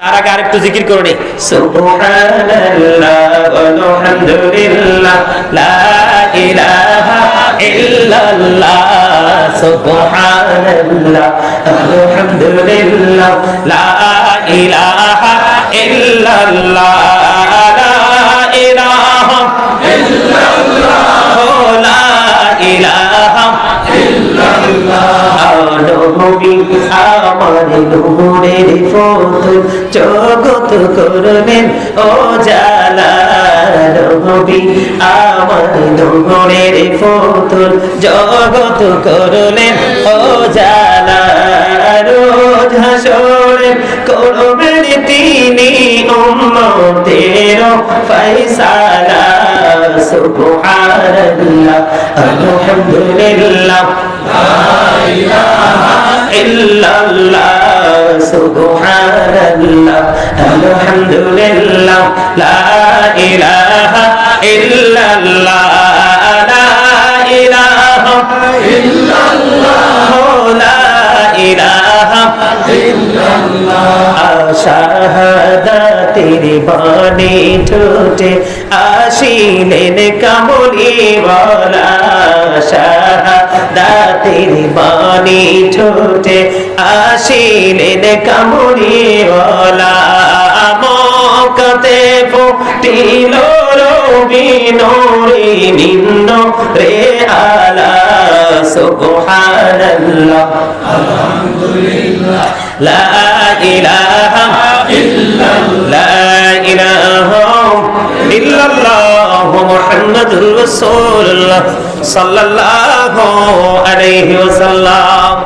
আর আগে আরেকটু জিকির করে নি সুবহানাল্লাহ আলহামদুলিল্লাহ লা ইলাহা ইল্লাল্লাহ সুবহানাল্লাহ আলহামদুলিল্লাহ লা ইলাহা ইল্লাল্লাহ লা ইলাহা ইল্লাল্লাহ লা ইলাহা নবী আমার নূরের ফতুর জগৎ করলেন ও জালা নবী আমার নূরের ফতুর জগৎ করলেন ও জালা রোজ হাসরে করবেন তিনি উম্মতের ফয়সালা সুবহানাল্লাহ আলহামদুলিল্লাহ ইল্লাল্লাহ সুবহানাল্লাহ আলহামদুলিল্লাহ লা ইলাহা ইল্লাল্লাহ লা ইলাহা ইল্লাল্লাহ লা ইলাহা ইল্লাল্লাহ শাহাদাতের বাণী ঠোঁটে আসিলেন কামলিওয়ালা শাহাদাতের বাণী ঠোঁটে আসিলেন কামলিওয়ালা মক্কাতে ফুটিল রবি নূরে নিম্ন রে আলা সুবহানাল্লাহ আলহামদুলিল্লাহ লা ইলাহা ইল্লাল্লাহ লা ইলাহা ইল্লাল্লাহ মুহাম্মাদুর রাসূলুল্লাহ সাল্লাল্লাহু আলাইহি ওয়াসাল্লাম।